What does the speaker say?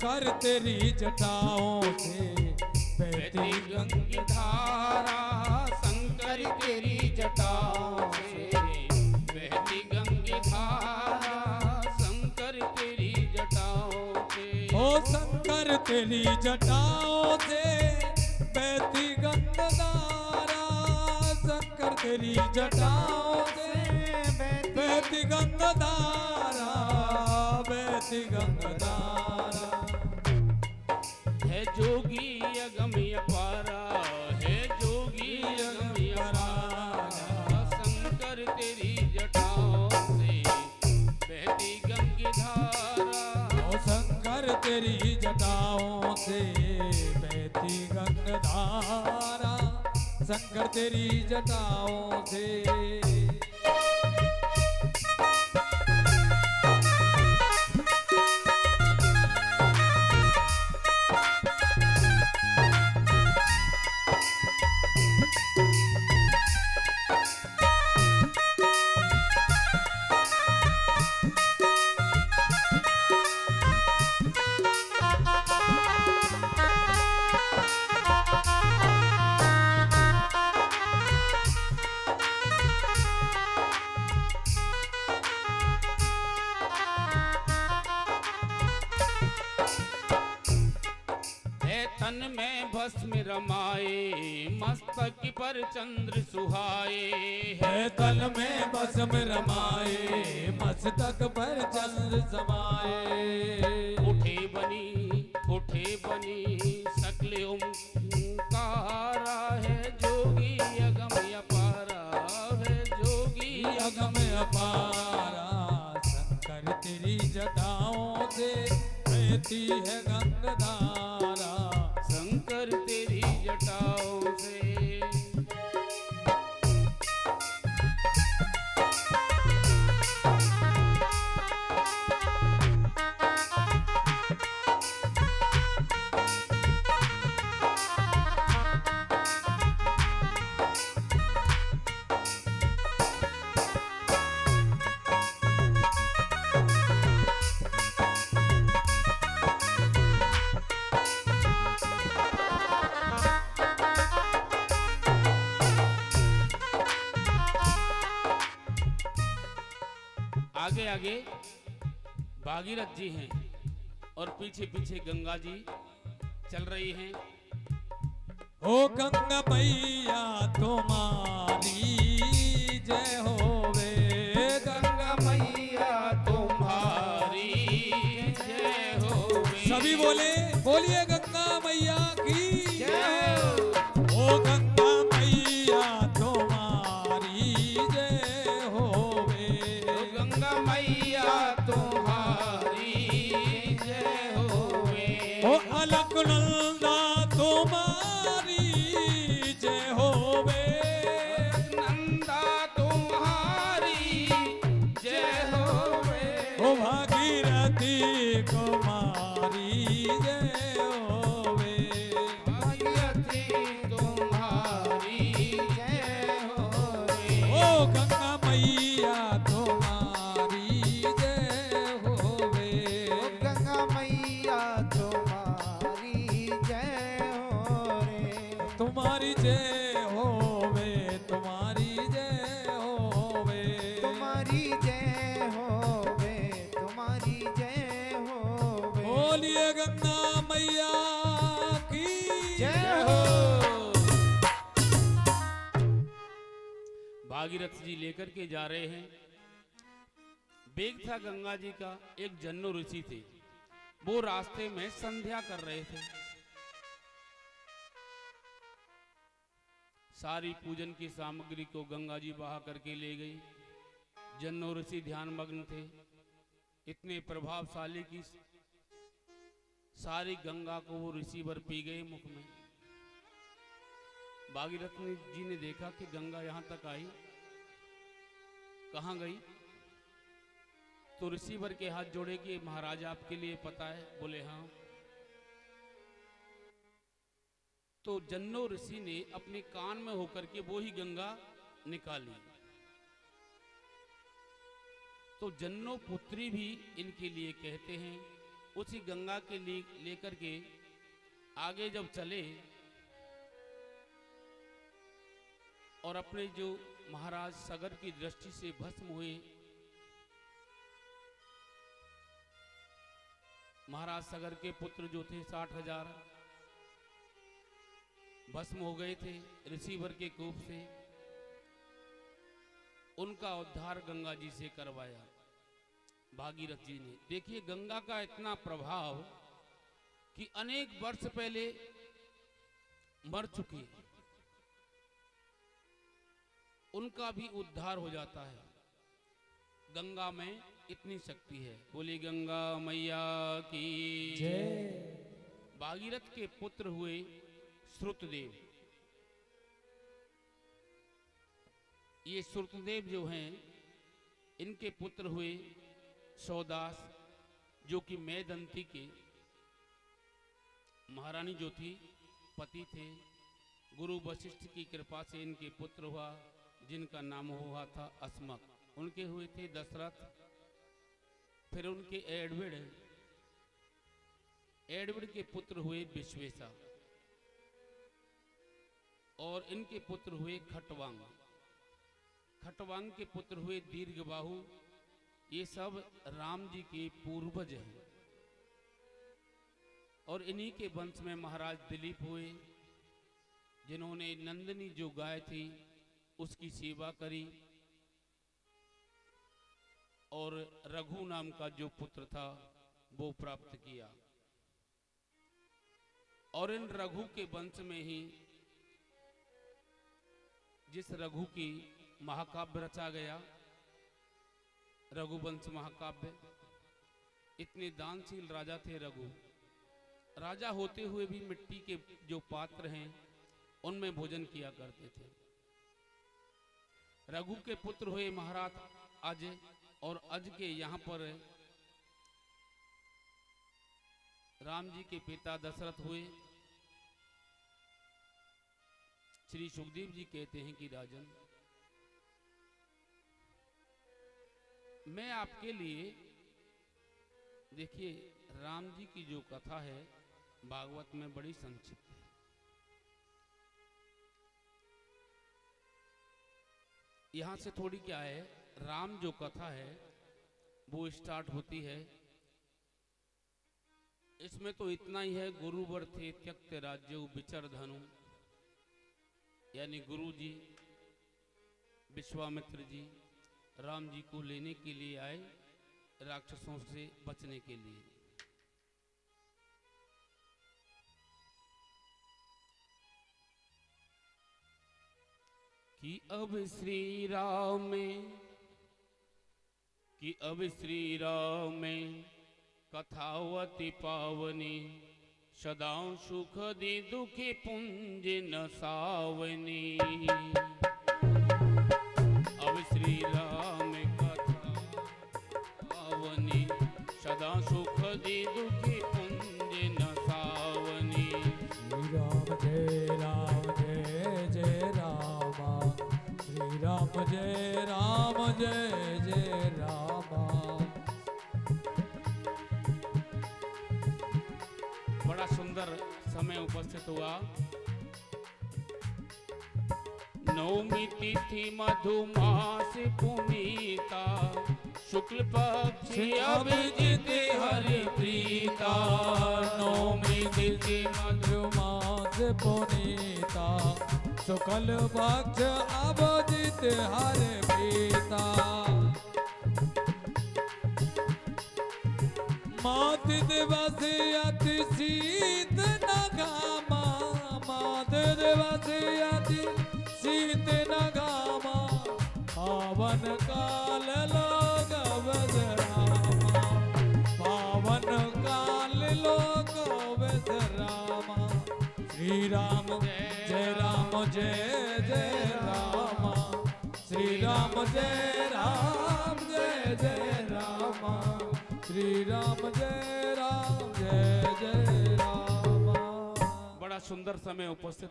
शंकर तेरी जटाओं से बहती गंगी धारा, शंकर तेरी जटाओं से बहती गंगी धारा, शंकर तेरी जटाओं से। ओ शंकर तेरी जटाओं से बहती गंगाधारा, शंकर तेरी जटाओं से बहती गंगाधारा, बहती गंगाधारा। है जोगी अगम अपारा, है जोगी अगम अपारा, शंकर तेरी जटाओं से बहती गंगी धारा। ओ शंकर तेरी जटाओं से बहती गंगाधारा, शंकर तेरी जटाओं से। तन में भस्म रमाए, मस्तक पर चंद्र सुहाए। है तन में भस्म रमाए, मस्तक पर चंद्र समाए। उठे बनी सकल ओंकारा, है जोगी अगम अपारा, है जोगी अगम अपारा, शंकर तेरी जटाओं से बहती है गंगाधारा, शंकर तेरी जटाओं से। आगे आगे भागीरथ जी हैं और पीछे पीछे गंगा जी चल रही हैं। ओ गंगा मैया तुम्हारी जय होवे, गंगा मैया तुम्हारी जय होवे। सभी बोलिए गंगा मैया की जय हो। ओ गंगा मैया तुम्हारी जय होवे, गंगा मैया तुम्हारी जय होवे। ओ अलकनंदा तुम्हारी जय होवे, नंदा तुम्हारी जय होवे। ओ भागीरथी कुमारी जय होवे, भागीरथी तुम्हारी जय होवे। ओ गंगा मैया तुम्हारी जय होवे, गंगा मैया तुम्हारी जय हो रे। तुम्हारी जय होवे, तुम्हारी जय होवे, तुम्हारी जय होवे, तुम्हारी जय होवे। बोलिए गंगा मैया की जय हो। भागीरथ जी लेकर के जा रहे हैं। बेग था गंगा जी का। एक जन्नो ऋषि थे, वो रास्ते में संध्या कर रहे थे। सारी पूजन की सामग्री को गंगा जी बहा करके ले गई। जन्नो ऋषि ध्यान मग्न थे। इतने प्रभावशाली की सारी गंगा को वो ऋषि वर पी गए मुख में। भागीरथ जी ने देखा कि गंगा यहां तक आई, कहां गई? तो ऋषि वर के हाथ जोड़े कि महाराज आपके लिए पता है? बोले हाँ। तो जन्नो ऋषि ने अपने कान में होकर के वो ही गंगा निकाली। तो जन्नो पुत्री भी इनके लिए कहते हैं उसी गंगा के लेकर के आगे जब चले और अपने जो महाराज सगर की दृष्टि से भस्म हुए, महाराज सगर के पुत्र जो थे 60,000 भस्म हो गए थे ऋषिवर के कोप से, उनका उद्धार गंगा जी से करवाया भागीरथ जी ने। देखिए गंगा का इतना प्रभाव कि अनेक वर्ष पहले मर चुके उनका भी उद्धार हो जाता है। गंगा में इतनी शक्ति है। बोली गंगा मैया की जय। भागीरथ के पुत्र हुए श्रुतदेव। ये श्रुतदेव जो हैं, इनके पुत्र हुए सौदास, जो कि मेदंती के महारानी जो थी पति थे। गुरु वशिष्ठ की कृपा से इनके पुत्र हुआ, जिनका नाम हुआ था अस्मक। उनके हुए थे दशरथ, फिर उनके एडविड के पुत्र हुए विश्वेशा, और इनके पुत्र हुए खटवांग। खटवांग के पुत्र हुए दीर्घबाहु। ये सब राम जी के पूर्वज हैं। और इन्हीं के वंश में महाराज दिलीप हुए, जिन्होंने नंदिनी जो गाय थी उसकी सेवा करी, और रघु नाम का जो पुत्र था वो प्राप्त किया। और इन रघु के वंश में ही जिस रघु की महाकाव्य रचा गया, रघुवंश महाकाव्य। इतने दानशील राजा थे रघु। राजा होते हुए भी मिट्टी के जो पात्र हैं उनमें भोजन किया करते थे। रघु के पुत्र हुए महाराज अज, और अज के यहाँ पर राम जी के पिता दशरथ हुए। श्री सुखदेव जी कहते हैं कि राजन, मैं आपके लिए, देखिए राम जी की जो कथा है भागवत में बड़ी संक्षिप्त है। यहां से थोड़ी क्या है, राम जो कथा है वो स्टार्ट होती है। इसमें तो इतना ही है, गुरुवर थे त्यक्त राज्य विचर धनु, यानी गुरु जी विश्वामित्र जी राम जी को लेने के लिए आए, राक्षसों से बचने के लिए। कि अब श्री राम में, कि अब श्री राम में कथावती पावनी, सदा सुख दे दुखी पुंज न सावनी। अब श्री राम कथा पावनी, सदा सुख दे दुखी पुंज न सावनी। श्री राम जय जय रामा, श्री राम जय जय रामा। बड़ा सुंदर समय उपस्थित हुआ। नवमी तिथि मधुमास पुनीता, शुक्ल पक्ष अभिजित हरि प्रीता। नवमी तिथि मधुमास पुनीता, शुक्ल पक्ष अभिजित हरि प्रीता। मात दिवस अति शीत न घामा, मात दिवस अति शीत न घामा। पावन काल लोग विश्रामा, पावन काल लोग विश्रामा। श्री राम जय राम जय जय रामा, श्री राम जय जय रामा। श्री राम जय जय रामा। बड़ा सुंदर समय उपस्थित